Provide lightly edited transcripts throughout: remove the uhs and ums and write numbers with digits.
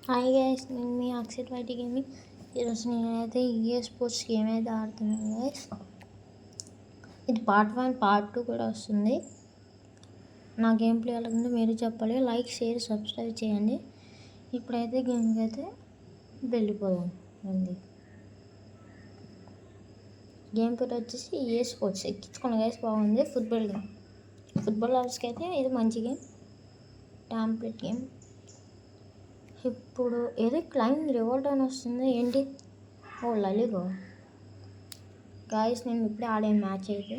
Hi guys, నేను మీ Axar YT gaming. ఈరోజు నేనైతే ఈఏ స్పోర్ట్స్ గేమ్ అయితే ఆడుతున్నాను గైస్. ఇది పార్ట్ 1, పార్ట్ 2 కూడా వస్తుంది. నా గేమ్ ప్లే ఎలాగుందో మీరు చెప్పాలి. లైక్, షేర్, సబ్స్క్రైబ్ చేయండి. ఇప్పుడైతే గేమ్కి అయితే వెళ్ళిపోదాం. గేమ్ పేరు వచ్చేసి ఈఏ స్పోర్ట్స్. ఎక్కించుకున్న గైస్, బాగుంది. Football game. ఫుట్బాల్ లవర్స్కి అయితే ఇది మంచి గేమ్, టాంప్లెట్ గేమ్. ఇప్పుడు ఏదో క్లైంబ్ రివాల్ట్ అని వస్తుంది. ఏంటి? ఓ లలిగో గాయస్, నేను ఇప్పుడే ఆడాను మ్యాచ్ అయితే.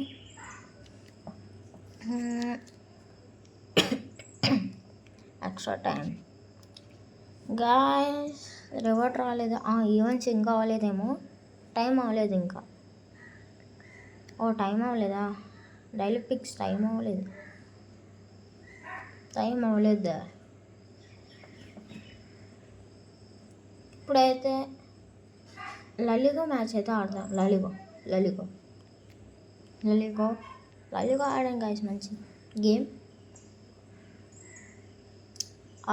Extra time guys. రివార్డ్ రాలేదు. ఈవెంట్స్ ఇంకా అవ్వలేదేమో. టైం అవ్వలేదు ఇంకా. టైం అవ్వలేదా? డైలీ పిక్స్ టైం అవ్వలేదు. ఇప్పుడైతే లలిగో మ్యాచ్ అయితే ఆడతాం. లలిగో ఆడాను గాయస్. మంచి గేమ్.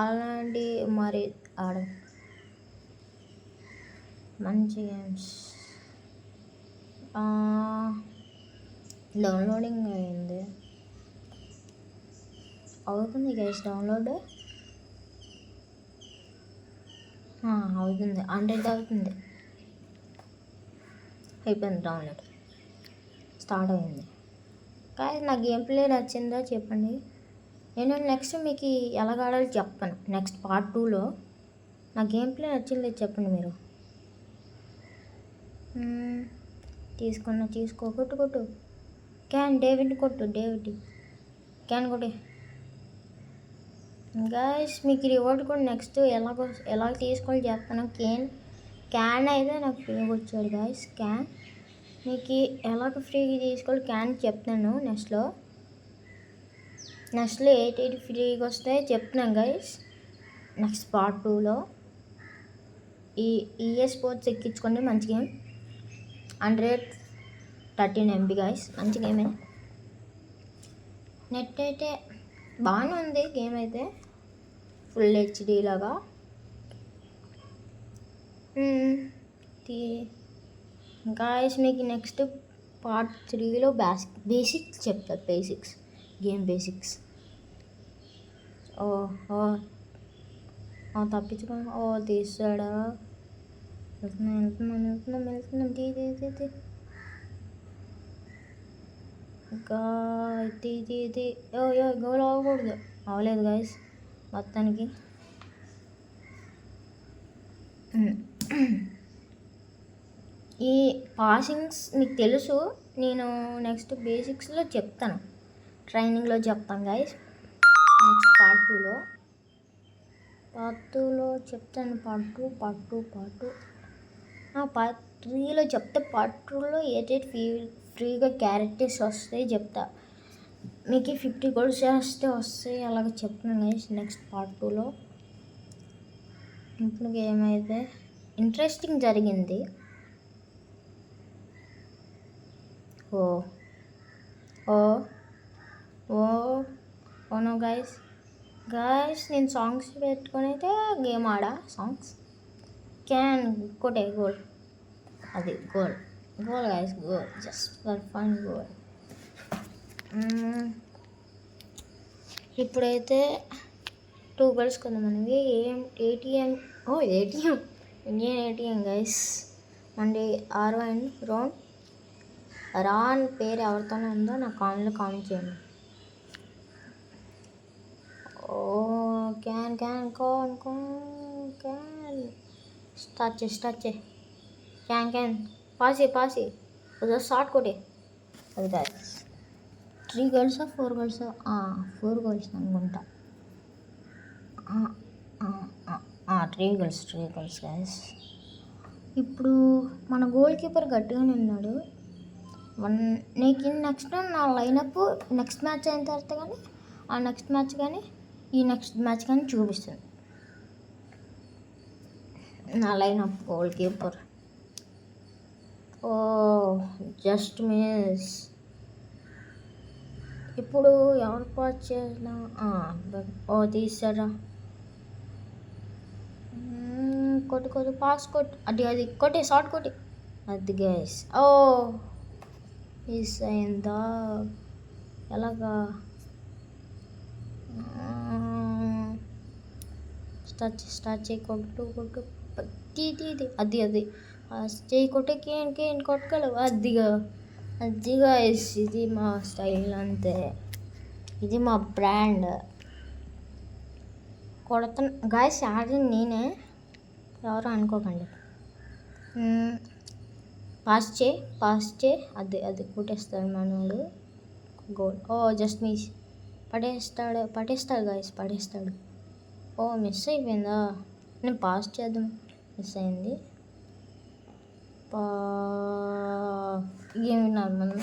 అలాంటి మరి ఆడం మంచి గేమ్స్. డౌన్లోడింగ్ అయింది. అవుతుంది గైస్ డౌన్లోడ్. అవుతుంది. 100 అవుతుంది. అయిపోయింది డౌన్లోడ్. స్టార్ట్ అయింది. కానీ నా గేమ్ ప్లే నచ్చిందో చెప్పండి. నేను నెక్స్ట్ మీకు ఎలాగ ఆడాలో చెప్తాను. నెక్స్ట్ పార్ట్ 2లో నా గేమ్ ప్లే నచ్చిందో చెప్పండి మీరు. తీసుకో. కొట్టు. డేవిడ్ క్యాన్ కొట్టే. గాయస్, మీకు రివార్డ్ కూడా నెక్స్ట్ ఎలా తీసుకోవాలి చెప్తాను. క్యాన్ అయితే నాకు ఫ్రీగా వచ్చాడు గాయస్. మీకు ఎలాగ ఫ్రీగా తీసుకోవాలి క్యాన్ చెప్తాను. నెక్స్ట్లో 8 ఫ్రీగా వస్తాయి చెప్తున్నాను గైస్. నెక్స్ట్ పార్ట్ 2లో ఈ ఈఏ స్పోర్ట్స్ ఎక్కించుకోండి. మంచి గేమ్. 113 MB guys. మంచి గేమే. నెట్ అయితే బాగానే ఉంది. గేమ్ అయితే ఫుల్ HD లాగా. గాయస్, మీకు నెక్స్ట్ పార్ట్ 3లో బేసిక్స్ చెప్తారు. Game basics. తప్పించుకో. తీసాడా? వెళ్తున్నాం. తీ. గోల్ అవ్వకూడదు. అవ్వలేదు గాయస్ మొత్తానికి. ఈ పాసింగ్స్ మీకు తెలుసు. నేను నెక్స్ట్ బేసిక్స్లో చెప్తాను. ట్రైనింగ్లో చెప్తాను గాయస్. నెక్స్ట్ పార్ట్ 2లో చెప్తాను. పార్ట్ 3లో చెప్తే పార్ట్ 2లో ఫ్రీగా క్యారెక్టర్స్ వస్తాయి చెప్తా. మీకు 50 గోల్స్ వస్తాయి అలాగ చెప్తున్నాను గైస్. నెక్స్ట్ పార్ట్ 2లో ఇప్పుడు గేమ్ అయితే ఇంట్రెస్టింగ్ జరిగింది. No guys. నేను సాంగ్స్ పెట్టుకొని అయితే గేమ్ ఆడా. సాంగ్స్ క్యాన్ కొట్టే గోల్. అది goal guys. Goal just for fun. Goal. ఇప్పుడైతే 2 గోల్స్ కొంతమంది. ATM Indian ATM guys. Monday R1 రాన్ పేరు ఎవరితోనే ఉందో నా కామెంట్లో కామెంట్ చేయండి. క్యాన్ స్టార్ట్ చే. క్యాన్ పాసి షార్ట్ కొట్టే. అది గాయస్. 3 గోల్స్ 4 గోల్స్ 4 గోల్స్ అనుకుంటా. 3 గోల్స్ గాయస్. ఇప్పుడు మన గోల్ కీపర్ గట్టిగానే ఉన్నాడు. నీకు నెక్స్ట్ నా లైనప్ నెక్స్ట్ మ్యాచ్ అయిన తర్వాత కానీ నెక్స్ట్ మ్యాచ్ కానీ ఈ నెక్స్ట్ మ్యాచ్ కానీ చూపిస్తుంది నా lineup. Goal keeper just miss. ఇప్పుడు ఎవరు పాస్ చేసినా తీసారా? కొట్టు పాస్ కొట్టు. అది కొట్టే, షార్ట్ కొట్టి. అది గైస్. ఓ మిస్ అయిందా? ఎలాగా? స్టార్ట్ చేయి. కొట్టు తీ. అది చేయి కొట్టేకి కొట్టగలవు. అదిగా ఇది మా స్టైల్ అంతే. ఇది మా బ్రాండ్. కొడతాను గాయస్, ఆడింది నేనే, ఎవరు అనుకోకండి. పాస్ చే. అది కొట్టేస్తాడు మనోడు. గోల్. ఓ జస్ట్ మిస్. పడేస్తాడు గాయస్, పడేస్తాడు. ఓ మిస్ అయిపోయిందా? నేను పాస్ చేద్దాం, మిస్ అయింది. గేమ్ విన్నారు మనం.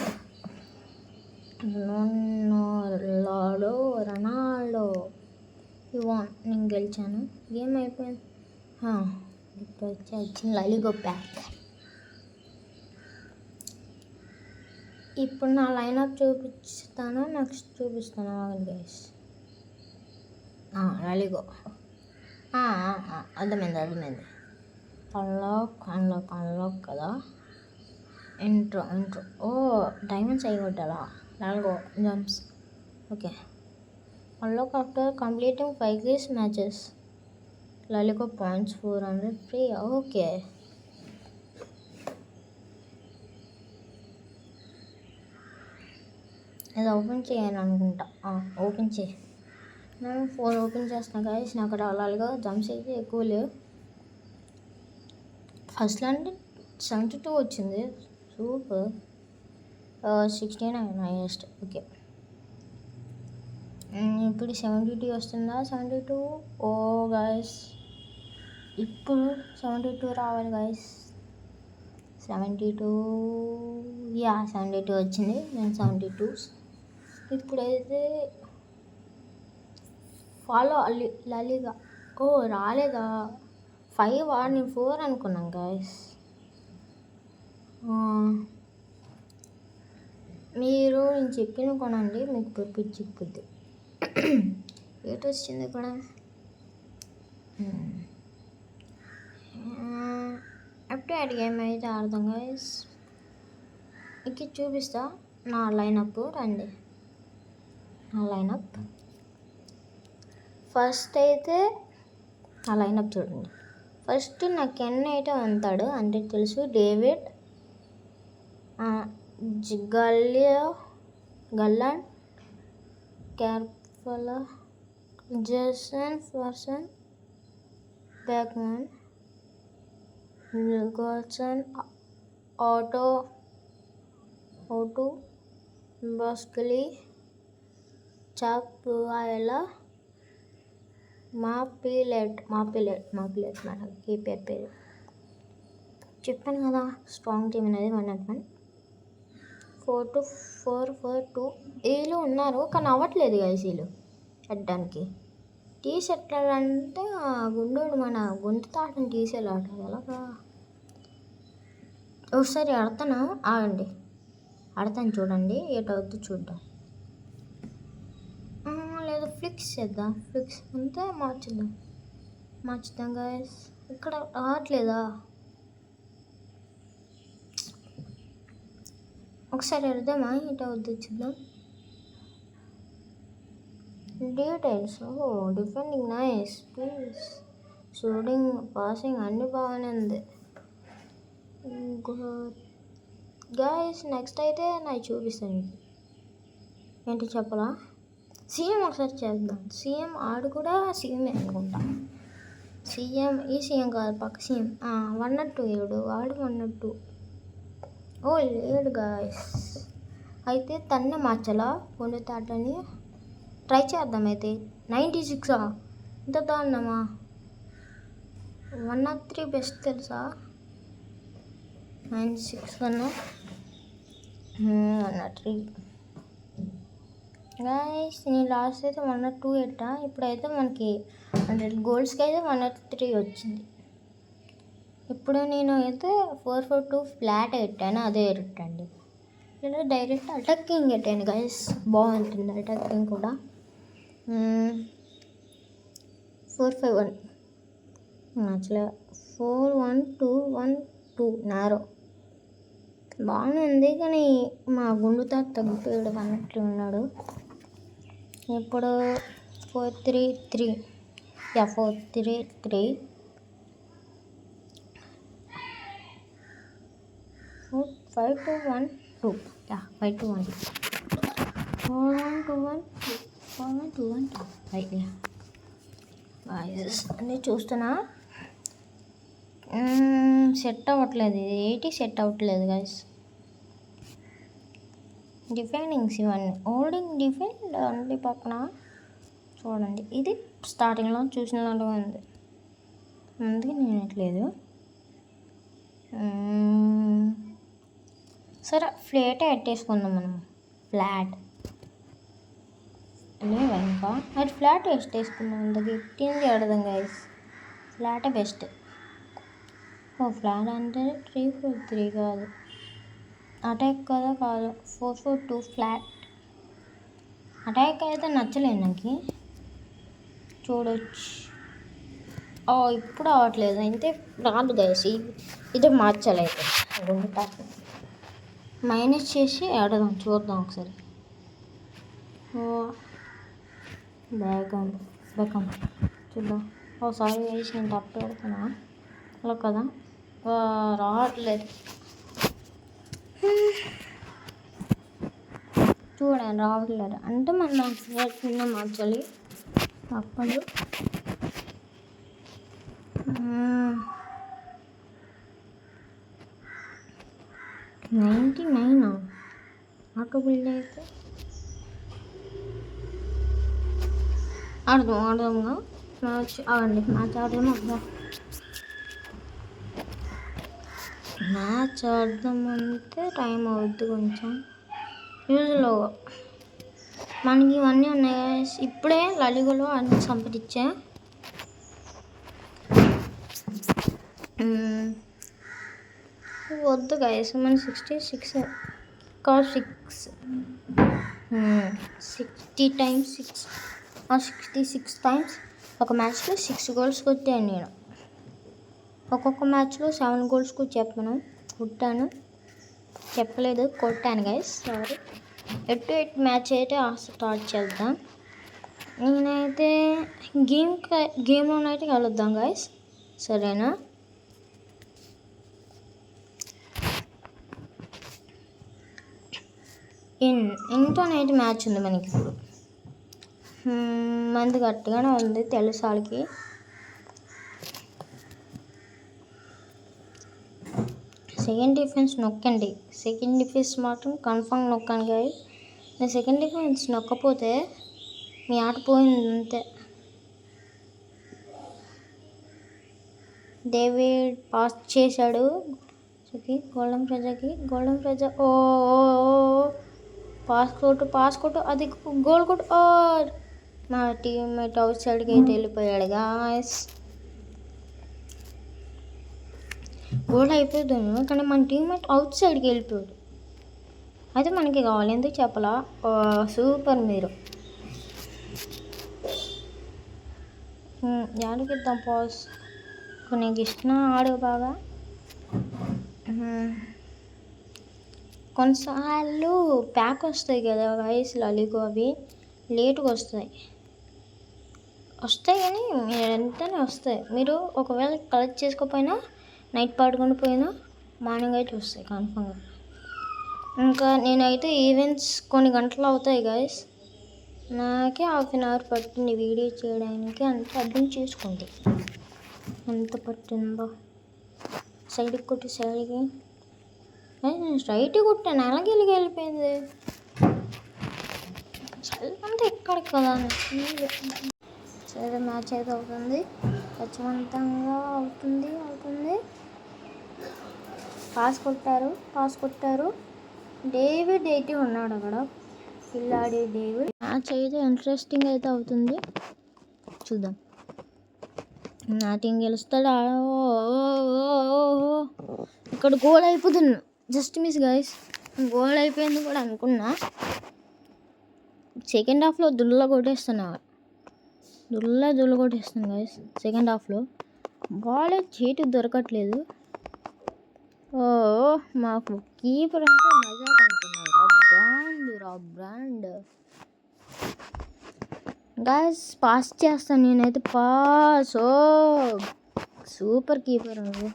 Ronaldo Ivan. నేను గెలిచాను. గేమ్ అయిపోయింది. ఇప్పుడు వచ్చింది లాలీగో ప్యాక్. ఇప్పుడు నా లైనప్ చూపిస్తాను, నెక్స్ట్ చూపిస్తాను గైస్. లాలీగో అర్థమైంది. అన్లాక్ కదా. ఇంట్రో. ఓ డైమండ్స్ అయిగొట్టాలా? LaLiga jumps. Okay. Unlock after completing 5 quiz matches. LaLiga points 400 free. Okay. ఇది ఓపెన్ చేయాలనుకుంటా. ఓపెన్ చేయి. నేను 4 ఓపెన్ చేస్తాను గాయస్. నాకు అక్కడ అలాగా జంప్స్ అయితే ఎక్కువ లేవు. ఫస్ట్లో అంటే 72 వచ్చింది. సూపర్. 69 హైయెస్ట్. ఓకే. ఇప్పుడు 72 వస్తుందా? 72. ఓ గాయస్, ఇప్పుడు 72 రావాలి గాయస్. 72. 72 వచ్చింది. నేను 72. ఇప్పుడైతే ఫాలో లాలీగా. ఓ రాలేదా? 5 నేను 4 అనుకున్నాను గాయస్. మీరు నేను చెప్పిన కొనండి, మీకు పిచ్చిపోద్ది. ఏట్ వచ్చింది కూడా. అప్డేట్ గేమ్ అయితే ఆడదాం గాయస్. ఇక్కడ చూపిస్తా నా లైనప్. రండి, నా లైనప్. ఫస్ట్ అయితే నా లైనప్ చూడండి. ఫస్ట్ నాకు కెన్ అయితే ఉంటాడు అంటే తెలుసు. డేవిడ్, గల్లాన్, కార్ఫలా, జేసన్ ఫర్సన్, బ్యాక్మన్, గోల్సన్, ఆటో, బాస్కలీ, చాప్వాయలా, మాపిలెట్ మన కీపర్ పేరు చెప్పాను కదా. స్ట్రాంగ్ టీమ్ అనేది 101. 4-4-4-2. వీళ్ళు ఉన్నారు కానీ అవ్వట్లేదు గైస్ వీళ్ళు పెట్టడానికి. టీషర్ట్ అంటే గుండోడు మన గొంతు తాటని తీసేలాట. ఎలాగా? ఒకసారి ఆగండి, ఆడతాను చూడండి. ఏటవుద్దు చూద్దాం. లేదా ఫ్లిక్స్ చేద్దాం. ఫ్లిక్స్ అంతే మార్చుదాం గాయస్. ఇక్కడ రావట్లేదా? ఒకసారి అర్థమా? ఏటవుద్దు చూద్దాం. Details. Defending nice, please. Shooting, passing అన్నీ బాగానే ఉంది గాయస్. నెక్స్ట్ అయితే నాకు చూపిస్తాను మీకు. ఏంటి చెప్పలా? సీఎం ఒకసారి చేద్దాం. సీఎం ఆడు కూడా సీఎం అనుకుంటా. సీఎం ఈ సీఎం కాదు, పక్క సీఎం. 102 ఏడు వాడు 102. ఓ లేడు గాయస్. అయితే తన్నే మార్చాలా పొండు తాటని. ట్రై చేద్దాం అయితే. 96 ఇంత దారుణమా? 103 బెస్ట్ తెలుసా? 96 కన్నా 103 గాయస్. నేను లాస్ట్ అయితే 102 ఎట్టా. ఇప్పుడైతే మనకి 100 గోల్స్కి అయితే 103 వచ్చింది. ఇప్పుడు నేను అయితే 4-4-2 ఫ్లాట్ పెట్టాను, అదే పెట్టండి. లేదా డైరెక్ట్ అటాకింగ్ పెట్టాను గాయస్, బాగుంటుంది అటాకింగ్ కూడా. 4-5-1 నచ్చలే. 4-1-2-1-2 నారో బాగానే ఉంది, కానీ మా గుండు తాత తగ్గిపోయాడు అన్నట్లు ఉన్నాడు. ఇప్పుడు 4-3-3 4-3-3 5-2-1-2 5-2-1-2 4-1-2-1-2 అన్నీ చూస్తున్నా. సెట్ అవ్వట్లేదు, ఇది సెట్ అవ్వట్లేదు గైస్. డిఫెండింగ్స్ ఇవన్నీ హోల్డింగ్ డిఫెండ్ అన్ని పక్కన చూడండి. ఇది స్టార్టింగ్లో చూసినట్టుగా ఉంది, అందుకే నేను ఎట్లేదు. సరే ఫ్లాటే ఎట్టేసుకుందాం మనం. ఫ్లాట్ లేవా ఇంకా? అది ఫ్లాట్ వేసుకుందాం. అంత గట్టింది ఆడదాం గైస్, ఫ్లాటే బెస్ట్. ఫ్లాట్ అంటే 3-4-3 కాదు, అటాక్ కదా కాదు, 4-4-2 ఫ్లాట్. అటాక్ అయితే నచ్చలేదు నాకు, చూడొచ్చు. ఇప్పుడు అవ్వట్లేదు అయితే రాదు గైస్. ఇదే మార్చాలి అయితే, మైనస్ చేసి ఆడదాం, చూద్దాం ఒకసారి. బేకం చూద్దాం. సారీ గైస్, నేను తప్పు పెడుతున్నా అలా కదా, రావట్లేదు. చూడండి రావట్లేదు అంటే మనం కింద మార్చాలి అప్పుడు. 99 ఆటో బిల్డ్ అయితే ఆడదాంగా. మ్యాచ్ ఆడండి, మ్యాచ్ ఆడదాం. మ్యాచ్ ఆడదామంటే టైం అవుద్ది కొంచెం. యూజ్లో మనకి ఇవన్నీ ఉన్నాయి. ఇప్పుడే లలిగలో అన్ని సంపాదించా. వద్దు గైస్, మన 66 కాదు 60 times 6 66 times ఒక మ్యాచ్లో 6 goals కొట్టాను నేను. ఒక్కొక్క మ్యాచ్లో 7 goals కొట్టాను గైస్, సారీ. 8 మ్యాచ్ అయితే స్టార్ట్ చేద్దాం. నేనైతే గేమ్లోనైతే కలుద్దాం గైస్, సరేనా? ఇంతోనైతే మ్యాచ్ ఉంది మనకి ఇప్పుడు. మంది గట్టిగానే ఉంది తెలుసు వాళ్ళకి. సెకండ్ డిఫెన్స్ నొక్కండి, సెకండ్ డిఫెన్స్ మాత్రం కన్ఫర్మ్ నొక్కండి గైస్. నేను సెకండ్ డిఫెన్స్ నొక్కపోతే మీ ఆట పోయింది అంతే. డేవిడ్ పాస్ చేశాడు గోల్డెన్ ప్రజ. ఓ పాస్ కొట్టు అది గోల్ కొట్టు. మా టీమ్మేట్ అవుట్ సైడ్కి అయితే వెళ్ళిపోయాడు గాయస్. గోల్ అయిపోతుంది, కానీ మన టీమ్మేట్ అవుట్ సైడ్కి వెళ్ళిపోయాడు. అయితే మనకి కావాలి, ఎందుకు చెప్పలా? సూపర్ మీరు. యాడికి ఇద్దాం పాస్, నీకు ఇష్టం ఆడు బాగా. కొన్నిసార్లు ప్యాక్ వస్తాయి కదా గైస్ లలిగో, అవి లేటుగా వస్తాయి కానీ ఎంతనే వస్తాయి. మీరు ఒకవేళ కలెక్ట్ చేసుకోకపోయినా నైట్ పడుకొని పోయినా మార్నింగ్ అయితే వస్తాయి కన్ఫర్మ్గా. ఇంకా నేనైతే ఈవెంట్స్ కొన్ని గంటలు అవుతాయి గైస్, నాకే 1/2 hour పట్టింది వీడియో చేయడానికి. అంటే అర్థం చేసుకోండి ఎంత పట్టిందో. సైడ్కి కొట్టి సైడ్కి నేను స్ట్రైట్ కొట్టాను, అలాగే వెళ్ళిపోయింది. అంతా ఇక్కడికి కదా. సరే మ్యాచ్ అయితే అవుతుంది, ఖచ్చితంగా అవుతుంది. పాస్ కొట్టారు. డేవిడ్ అయితే ఉన్నాడు అక్కడ, పిల్లాడి డేవిడ్. మ్యాచ్ అయితే ఇంట్రెస్టింగ్ అయితే అవుతుంది, చూద్దాం. నా టీం గెలుస్తాడా? ఇక్కడ గోల్ అయిపోతున్నా, జస్ట్ మిస్ గైస్. గోల్ అయిపోయింది కూడా అనుకున్నా. సెకండ్ హాఫ్లో దుల్ల కొట్టేస్తాను గైస్. సెకండ్ హాఫ్లో బాల్ చేతికి దొరకట్లేదు. ఓ మాకు కీపర్ అంటే మజాక్ అనుకున్నారు. బ్రాండ్ గాయస్ పాస్ చేస్తాను నేనైతే. పాస్. ఓ సూపర్ కీపర్ నువ్వు.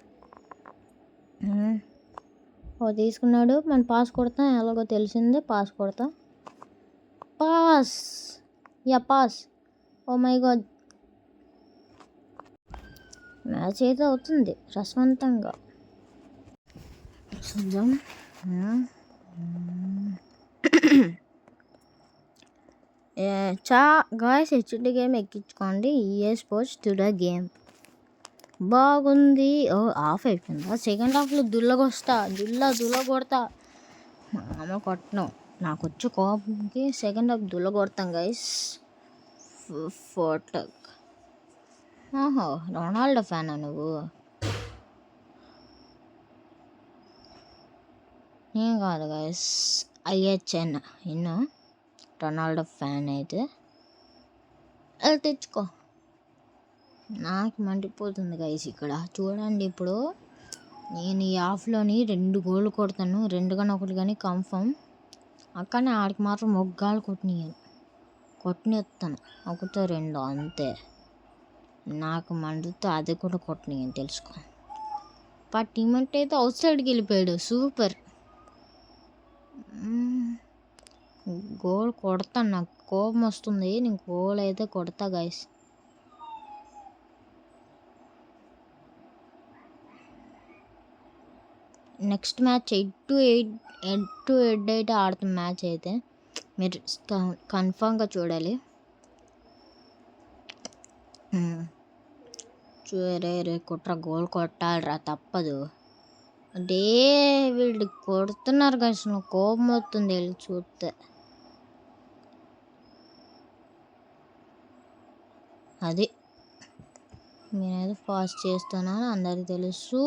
ఓ తీసుకున్నాడు. మనం పాస్ కొడతాం, ఎలాగో తెలిసిందే. పాస్ కొడతా. Pass. Yeah pass. Oh my god. Match అయితే అవుతుంది రసవంతంగా. చూద్దాం. గాయస్ హెచ్డి గేమ్ ఎక్కించుకోండి. ఈఏ స్పోర్ట్స్ టుడే గేమ్ బాగుంది. ఓ ఆఫ్ అయిపోయిందా? సెకండ్ హాఫ్లో దుల్ల కొడతా. మామ కొట్టను, నాకు వచ్చి కోపంకి సెకండ్ హాఫ్ దుల్ల కొడతాం గైస్. ఫోటక్. ఓహో రొనాల్డో ఫ్యానా నువ్వు? ఏం కాదు గైస్, ఐహెచ్ఎన్ ఎన్నో రొనాల్డో ఫ్యాన్ అయితే అది తెచ్చుకో. నాకు మండిపోతుంది గైస్ ఇక్కడ చూడండి. ఇప్పుడు నేను ఈ హాఫ్లోని 2 గోళ్ళు కొడతాను, 2 కానీ 1 కానీ కన్ఫర్మ్. అక్కడనే ఆడికి మాత్రం మొగ్గాలు కొట్టనిస్తాను 1 2 అంతే. నాకు మండుతో అది కూడా కొట్టనియని తెలుసుకో. టీమెంట్ అయితే అవుట్ సైడ్కి వెళ్ళిపోయాడు. సూపర్. గోల్ కొడతాను, నాకు కోపం వస్తుంది. నేను గోల్ అయితే కొడతా గైస్. నెక్స్ట్ మ్యాచ్ 8-8 అయితే ఆడుతాం. మ్యాచ్ అయితే మీరు కన్ఫామ్గా చూడాలి. రే కుట్ర గోల్ కొట్టాలిరా, తప్పదు. అంటే వీళ్ళు కొడుతున్నారు కదా, కోపం వస్తుంది వెళ్ళి చూస్తే. అది నేనేదో ఫాస్ట్ చేస్తున్నాను అందరికి తెలుసు.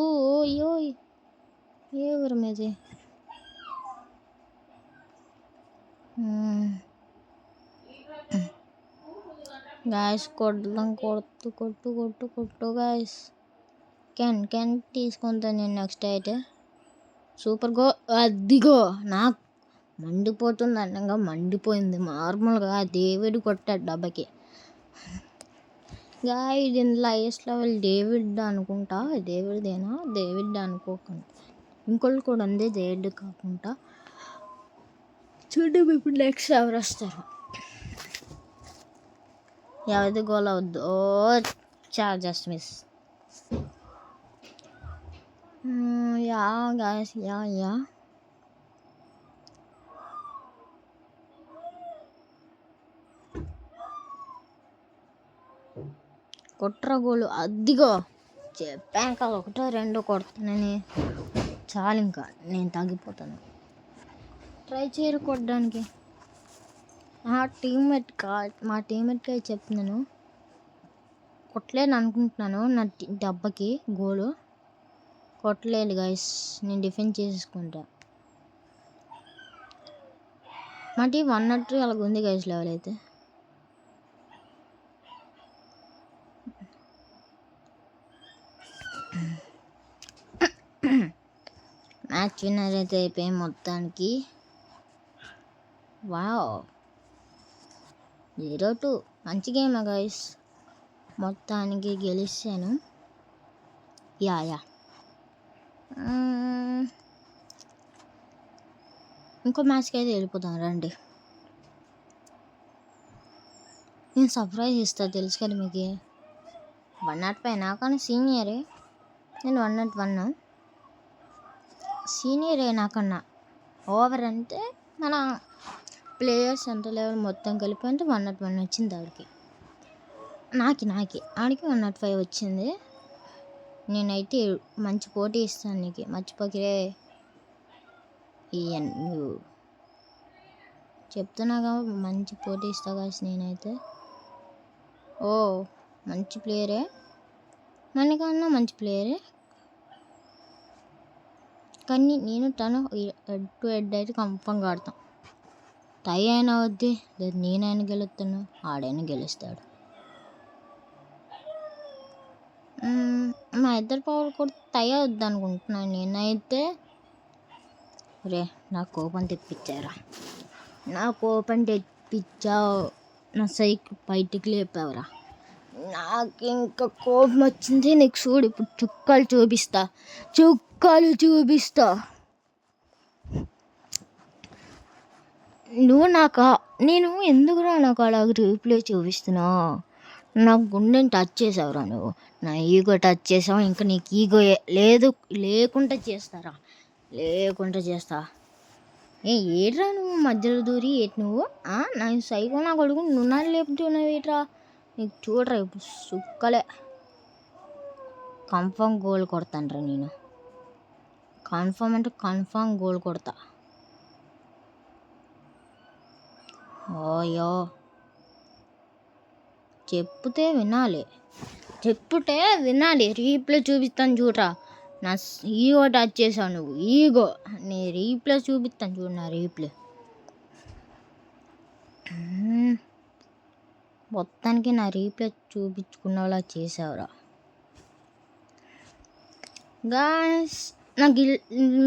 అయ్యో ఎవరు మీది? గాయస్ కొడదాం. కొట్టు గాయస్. కెన్ తీసుకుంటాను నేను నెక్స్ట్ అయితే. Super go. అదిగో నాకు మండిపోతుంది. అన్నంగా మండిపోయింది. నార్మల్గా డేవిడ్ కొట్టాడు డబ్బకి. గాయ దీనిలో హైయెస్ట్ లెవెల్ డేవిడ్ అనుకుంటా. డేవిడ్ అనుకోకుండా ఇంకోళ్ళు కూడా ఉంది డేవిడ్ కాకుండా. చూద్దాం ఇప్పుడు నెక్స్ట్ ఎవరు వస్తారు. ఎవరిది గోల్ అవద్దు. Oh just miss. Yeah guys yeah కొట్ర గోలు. అదిగో చెప్పాను కదా 1 2 కొడతానని. చాలు, ఇంకా నేను తగ్గిపోతాను. ట్రై చేయరు కొట్టడానికి. మా టీమ్మేట్కి చెప్తున్నాను. కొట్టలేను అనుకుంటున్నాను నా దెబ్బకి గోలు. కొట్టలేదు గైస్, నేను డిఫెండ్ చేసుకుంటా. మా టీం 1-3 అలాగ ఉంది గైస్ లెవెల్ అయితే. మ్యాచ్ విన్నర్ అయితే అయిపోయి మొత్తానికి. వావ్ 0-2 మంచి గేమా గైస్. మొత్తానికి గెలిచాను. యా ఇంకో మ్యాచ్కి అయితే వెళ్ళిపోతాను రండి. నేను సర్ప్రైజ్ ఇస్తాను తెలుసు కదా మీకు. 105 కానీ సీనియరే. నేను 101 సీనియరే నాకన్నా. ఓవర్ అంటే మన ప్లేయర్స్ ఎంత లెవెల్ మొత్తం కలిపి అంటే 101 వచ్చింది ఆడికి. ఆడికి 105 వచ్చింది. నేనైతే మంచి పోటీ ఇస్తాను నీకు, మర్చిపోకిరే. చెప్తున్నాగా మంచి పోటీ ఇస్తా కాసి నేనైతే. ఓ మంచి ప్లేయరే, మనకన్నా మంచి ప్లేయరే. కానీ నేను తను హెడ్ టు హెడ్ అయితే కన్ఫర్మ్గా ఆడతాం. టై అయినా వద్ది, లేదు నేనైనా గెలుస్తాను, ఆడైనా గెలుస్తాడు. మా ఇద్దరు పవర్ కూడా తయారొద్దు అనుకుంటున్నాను నేనైతే. రే నా కోపం తెప్పించారా, నా కోపం తెప్పించావు, నా సైకిల్ బయటికి లేపావురా. నాకు ఇంకా కోపం వచ్చింది. నీకు చూడు ఇప్పుడు చుక్కలు చూపిస్తా. నేను ఎందుకురా నాకు అలా రీప్లే చూపిస్తున్నా? నా గుండెని టచ్ చేసావురా నువ్వు, నా ఈగో టచ్ చేసావు. ఇంకా నీకు ఈగో లేకుండా చేస్తా. ఏట్రా నువ్వు మధ్యలో దూరి నువ్వు నా సైకో నా కొడుకు నువ్వు లేపుతున్నావు ఏట్రా? నీకు చూడరా ఇప్పుడు సుక్కలే. కన్ఫామ్ గోల్ కొడతానురా నేను. కన్ఫామ్ అంటే కన్ఫామ్ గోల్ కొడతా. ఓయో చెప్తే వినాలి. రీప్లే చూపిస్తాను చూడరా. నా ఈగో టచ్ చేసావు నువ్వు. ఈగో నీ రీప్లే చూపిస్తాను చూడు. నా రీప్లే మొత్తానికి నా రీప్లే చూపించుకునేలా చేసావురా. గాయ్స్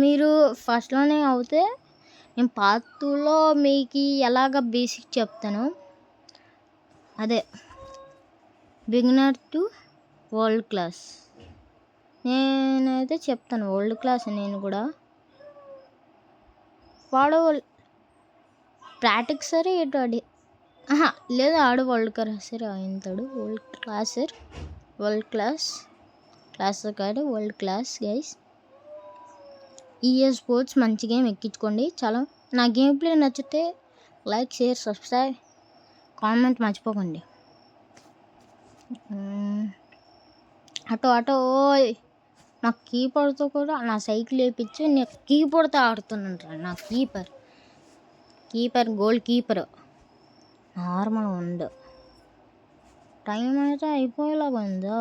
మీరు ఫస్ట్లోనే అవుతే నేను పార్ట్ 2లో మీకు ఎలాగ బేసిక్ చెప్తాను. అదే బిగినర్ టు వరల్డ్ క్లాస్ నేనైతే చెప్తాను. వరల్డ్ క్లాస్ నేను కూడా వాడు ప్రాక్టిక్స్ సరే ఎటు అడి లేదు ఆడు వరల్డ్ క్లాస్ సరే అవుతాడు. వరల్డ్ క్లాస్ కాదు world class guys. EA sports మంచి గేమ్ ఎక్కించుకోండి. చాలా నా గేమ్ ప్లే నచ్చితే లైక్, షేర్, సబ్స్క్రైబ్, కామెంట్ మర్చిపోకండి. అటో ఓయ్ నా కీపర్తో కూడా నా సైకిల్ వేయించి నేను కీపర్తో ఆడుతున్నాను. నా కీపర్ గోల్ కీపర్ నార్మల్ ఉండు. టైం అయితే అయిపోయేలాగా ఉందా?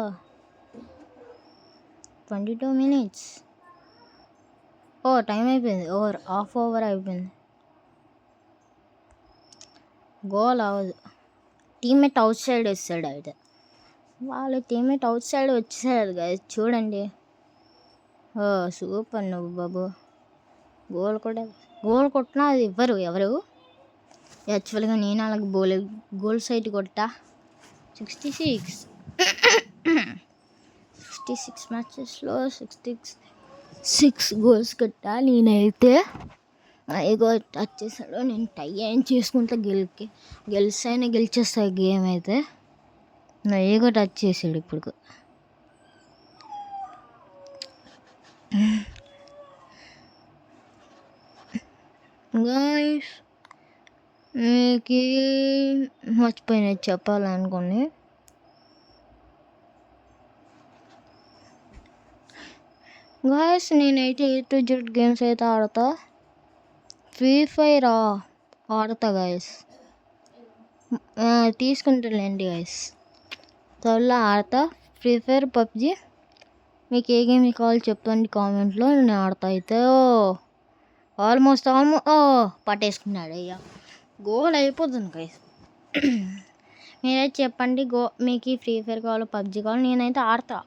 22 minutes. టైం అయిపోయింది. హాఫ్ ఓవర్ అయిపోయింది. గోల్ అవ్వదు. టీమ్మేట్ అవుట్ సైడ్ వస్తాడు. అయితే వాళ్ళ టీమ్మేట్ అవుట్ సైడ్ వచ్చేసాడు కదా చూడండి. సూపర్ నువ్వు బాబు. గోల్ కొట్టినా అది ఇవ్వరు ఎవరు. యాక్చువల్గా నేను అలాగే గోల్ సైడ్ కొట్టా. 66 మ్యాచెస్లో 66 గోల్స్ కొట్టా నేనైతే. ఇగో టచ్ చేశాడు. నేను టై ఏం చేసుకుంటా గెలిచేస్తా గేమ్ అయితే. నా ఏగో టచ్ చేసాడు ఇప్పుడు. గాయ్స్ మీకు మర్చిపోయినది చెప్పాలనుకోండి. గాయ్స్ నేనైతే A to Z గేమ్స్ అయితే ఆడతా. ఫ్రీ ఫైర్ ఆడతా గాయస్. తీసుకుంటానులేండి గాయస్. త్వరలో ఆడతా ఫ్రీ ఫైర్, పబ్జి. మీకు ఏ గేమ్ కావాలి చెప్పండి కామెంట్లో. నేను ఆడతా అయితే. ఆల్మోస్ట్ పట్టేసుకున్నాడు. అయ్యా గోల్ అయిపోతుంది గాయస్. మీరైతే చెప్పండి మీకు ఫ్రీ ఫైర్ కావాలో పబ్జి కావాలో. నేనైతే ఆడతా.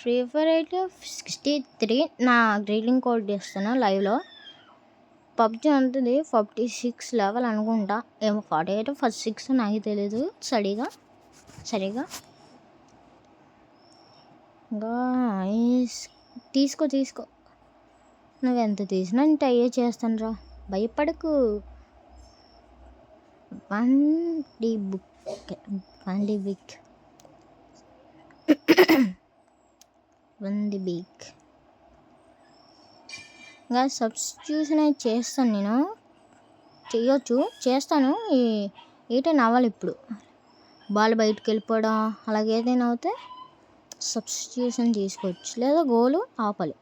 ఫ్రీ ఫైర్ అయితే 63 నా గ్రీటింగ్ కోడ్ చేస్తాను లైవ్లో. పబ్జి ఉంటుంది 46 లెవెల్ అనుకుంటా. ఏమో 48 46 నాకు తెలీదు సరిగా. తీసుకో నువ్వెంత తీసినా నేను ట్రై చేస్తాను రా. భయపడకు. వన్ ది బిగ్ ఇంకా సబ్స్టిట్యూషన్ అయితే చేస్తాను. నేను చేస్తాను. ఏటైనా అవ్వాలి ఇప్పుడు. బాల్ బయటకు వెళ్ళిపోవడం అలాగే ఏదైనా అవుతే సబ్స్టిట్యూషన్ తీసుకోవచ్చు. లేదా గోలు ఆపాలి.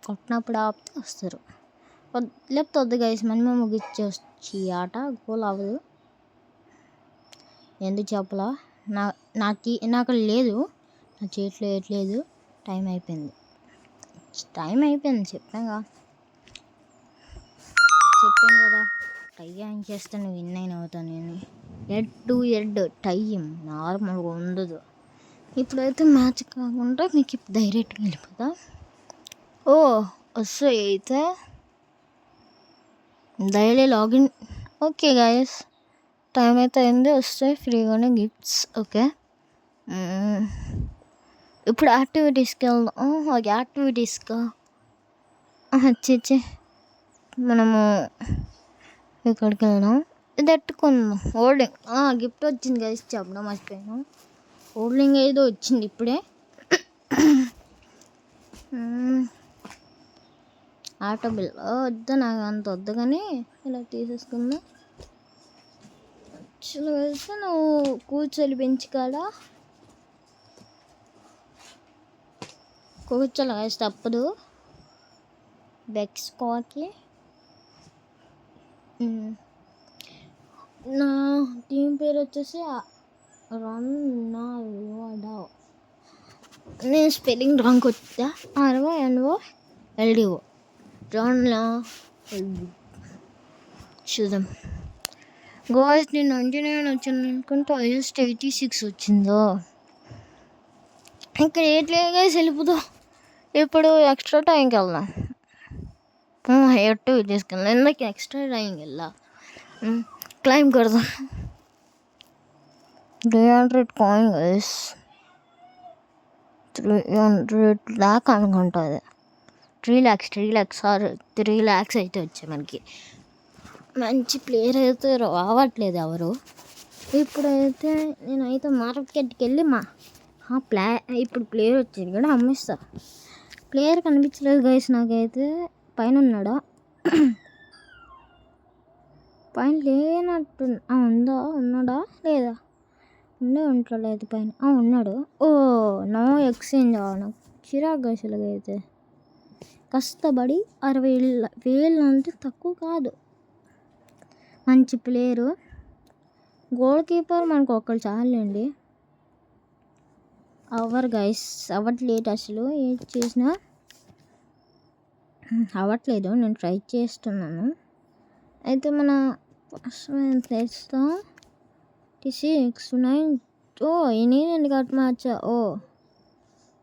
కొట్టినప్పుడు ఆపితే వస్తారు. లేకపోతే వద్దు గైస్ మనమే ముగిచ్చేవచ్చు ఈ ఆట. గోల్ అవ్వదు. ఎందుకు చెప్పలా? నాకు లేదు, నా చేతిలో వేయట్లేదు. టైం అయిపోయింది చెప్పాను కదా. ట్రై ఏం చేస్తాను విన్ అయిన అవుతాను నేను. హెడ్ టు హెడ్ టైం నార్మల్గా ఉండదు. ఇప్పుడైతే మ్యాచ్ కాకుండా మీకు ఇప్పుడు డైరెక్ట్గా వెళ్ళిపోతా. ఓ వస్తాయి అయితే daily login. Okay guys, time అయితే అయింది. వస్తాయి ఫ్రీగానే గిఫ్ట్స్. ఓకే, ఇప్పుడు యాక్టివిటీస్కి వెళ్దాం. యాక్టివిటీస్గా వచ్చి మనము ఇక్కడికి వెళ్దాం. ఇది ఎట్టుకుందాం. హోల్డింగ్ గిఫ్ట్ వచ్చింది గైస్, చెప్పడం మర్చిపోయాను. హోల్డింగ్ ఏదో వచ్చింది ఇప్పుడే. ఆటో బిల్ వద్దు, నాకు అంత వద్దు, కానీ ఇలా తీసేసుకుందాం. యాక్చువల్గా అయితే నువ్వు కూర్చొని బెంచ్ కాడ కూర్చోలే గైస్, తప్పదు. బెక్స్కాకి నా టీం పేరు వచ్చేసి రొనాల్డో. నేను స్పెల్లింగ్ రాంగ్ వచ్చా. RONOLDO Ronaldo. చూద్దాం గాయ్స్, నేను 99 వచ్చింది అనుకుంటే హైయెస్ట్ 86 వచ్చిందో. ఇక్కడ ఏట్లేగా వెళ్ళిపోతాం. ఇప్పుడు ఎక్స్ట్రా టైంకి వెళ్దాం. ఎట్టు తీసుకెళ్ళాం. ఎందుకు ఎక్స్ట్రా టైంకి వెళ్ళా క్లైమ్ కడదాం. 300 కాయిన్ గైస్, 300 లాక్ అనుకుంటా. అది 3 lakhs 3 lakhs అయితే వచ్చాయి మనకి. మంచి ప్లేయర్ అయితే రావట్లేదు ఎవరు. ఇప్పుడైతే నేనైతే మార్కెట్కి వెళ్ళి ఇప్పుడు ప్లేయర్ వచ్చేది కూడా అమ్మేస్తా. ప్లేయర్ కనిపించలేదు గైస్ నాకైతే. పైన ఉన్నాడా? పైన లేనట్టు ఉన్నాడా లేదా? ఉండలేదు పైన. ఉన్నాడు. Oh no exchange. నాకు చిరాకు గైస్ ఇలాగైతే. కష్టపడి 60,000 అంటే తక్కువ కాదు. మంచి ప్లేయరు. గోల్ కీపర్ మనకు ఒక్కరు చాలండి. గైస్ అవ్వట్లేదు అసలు. ఏం చేసినా అవ్వట్లేదు. నేను ట్రై చేస్తున్నాను. అయితే మన తెస్తాం 6 9. నేను కట్ మార్చా.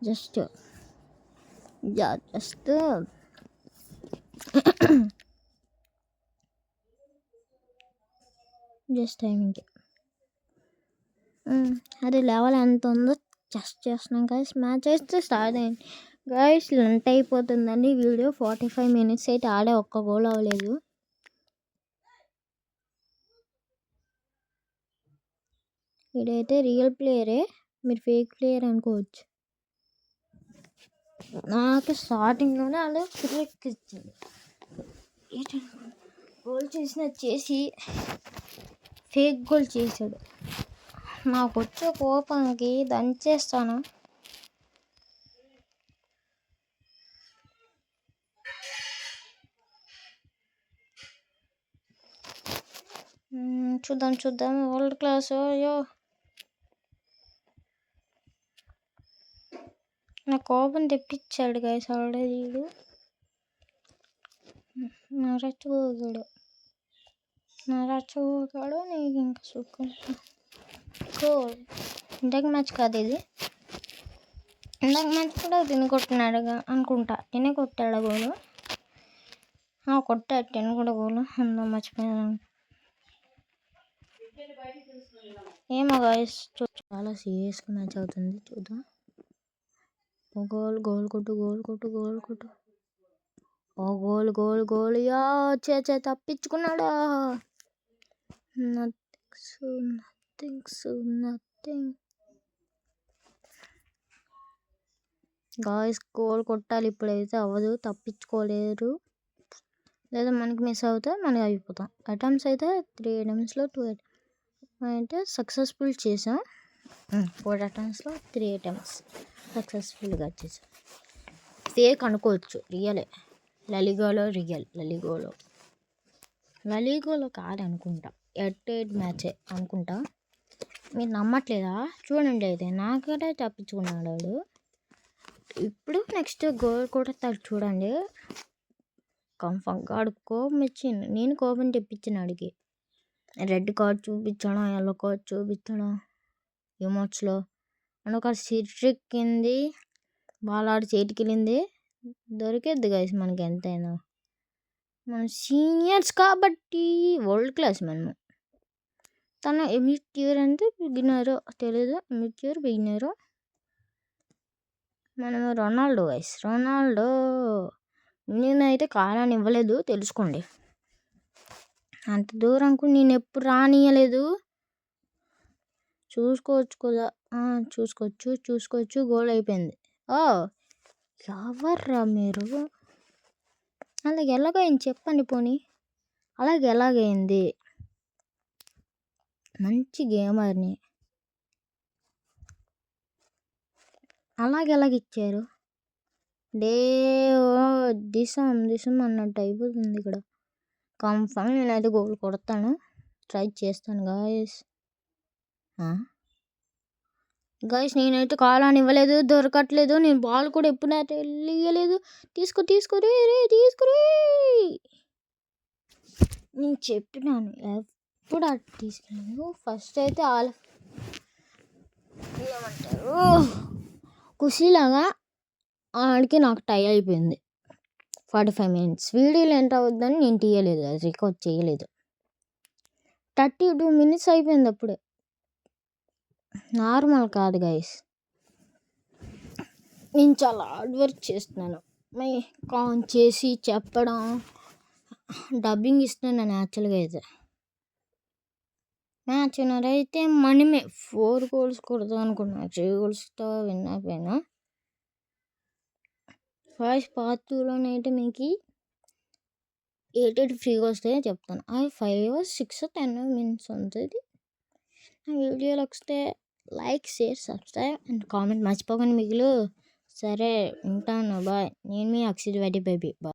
జస్ట్ టైమింగ్కి. అదే లెవెల్ ఎంత ఉందో జస్ట్ చేస్తున్నాం గైస్. మ్యాచ్ అయితే స్టార్ట్ అయింది గైస్. లెంత్ అయిపోతుందండి వీడియో. 45 minutes అయితే ఆడే ఒక్క గోల్ అవ్వలేదు. ఇదైతే రియల్ ప్లేయరే, మీరు ఫేక్ ప్లేయర్ అనుకోవచ్చు. నాకు స్టార్టింగ్లోనే అలా క్రికెట్ ఇచ్చింది. గోల్ చేసి ఫేక్ గోల్ చేశాడు. నాకు వచ్చే కోపానికి దంచేస్తాను. చూద్దాం వరల్డ్ క్లాస్. అయ్యో నా కోపం తెప్పించాడు గైస్ ఆల్రెడీ. నా రచ్చగోగాడు నీకు ఇంకా సుఖం. ఇందాక మ్యాచ్ కాదు ఇది. ఇందాక మ్యాచ్ కూడా తిని కొట్టినాడు అనుకుంటా. తినే కొట్టాడు గోలు. కొట్టాడు తిని కూడా గోలు. అందరూ మర్చిపోయాను. ఏమో గైస్, చాలా సీరియస్గా మ్యాచ్ అవుతుంది. చూద్దాం. గోల్ కొట్టు. గోల్. తప్పించుకున్నాడా? నథింగ్. గాయ్స్ గోల్ కొట్టాలి. ఇప్పుడైతే అవ్వదు, తప్పించుకోలేరు. లేదా మనకి మిస్ అవుతే మనకి అయిపోతాం. అటెంప్ట్స్ అయితే 3 attemptsలో 2 అంటే సక్సెస్ఫుల్ చేసాం. 4 attemptsలో 3 attempts సక్సెస్ఫుల్గా చేసాం. ఫేక్ అనుకోవచ్చు, రియలే. లలిగోలో కాదనుకుంటా. 8 మ్యాచే అనుకుంటా. మీరు నమ్మట్లేదా? చూడండి. అయితే నాకైతే తప్పించుకున్నాడు. ఇప్పుడు నెక్స్ట్ గోల్ కొడతాడు చూడండి. కన్ఫర్మ్గా కోపం ఇచ్చింది. నేను కోపం తెప్పించిన అడిగి. రెడ్ కార్డ్ చూపించడం, ఎల్లో కార్డ్ చూపించడం ఎమోట్స్లో. అండ్ ఒక సిట్రిక్కింది బాల్ ఆడి చేతికెళ్ళింది, దొరికేద్ది గైస్ మనకి ఎంతైనా. మన సీనియర్స్ కాబట్టి వరల్డ్ క్లాస్ మనము. తను ఎమిట్యూర్ అంటే బిగినరో తెలీదు, ఎమిట్యూర్ బిగినరో. మనము రొనాల్డో గైస్, రొనాల్డో. నేనైతే కాలాన్ని ఇవ్వలేదు, తెలుసుకోండి. అంత దూరంకు నేను ఎప్పుడు రానియలేదు. చూసుకోవచ్చు కదా, చూసుకోవచ్చు. గోల్ అయిపోయింది. ఎవర్రా మీరు? అలాగే ఎలాగైంది చెప్పండి పోనీ. అలాగే ఎలాగైంది? మంచి గేమర్ని ఎలాగిచ్చారు? దిశం అన్నట్టు అయిపోతుంది ఇక్కడ. కన్ఫర్మ్ నేనైతే గోల్ కొడతాను, ట్రై చేస్తాను గైస్. నేనైతే కాలాన్ని ఇవ్వలేదు, దొరకట్లేదు. నేను బాల్ కూడా ఎప్పుడు తెలియలేదు. తీసుకురే. నేను చెప్పినాను ఎప్పుడు అటు తీసుకెళ్ళలేదు. ఫస్ట్ అయితే ఏమంటారు ఖుషీలాగా ఆడికి నాకు టై అయిపోయింది. 45 minutes వీడియోలు ఎంత అవుద్దని నేను తీయలేదు, అది రికార్డ్ చేయలేదు. 32 minutes అయిపోయింది అప్పుడే. నార్మల్ కాదు గైస్. నేను చాలా హార్డ్ వర్క్ చేస్తున్నాను. కాన్ చేసి చెప్పడం, డబ్బింగ్ ఇస్తున్నాను యాక్చువల్గా. అయితే మ్యాచ్ విన్నర్ అయితే మనమే 4 goals కొడతాం అనుకున్నా, 3 goalsతో విన్ అయిపోయినా. ఫస్ట్ పార్ట్ 2లోనైతే మీకు 8 ఫ్రీగా వస్తాయో చెప్తాను. అవి 5 6 10 minutes ఉంటుంది. నా వీడియోలు వస్తే like, share, subscribe and comment మర్చిపోకండి మిగిలి. సరే ఉంటాను, బాయ్. నేను మీ అక్షిత్ బేబీ, బాయ్.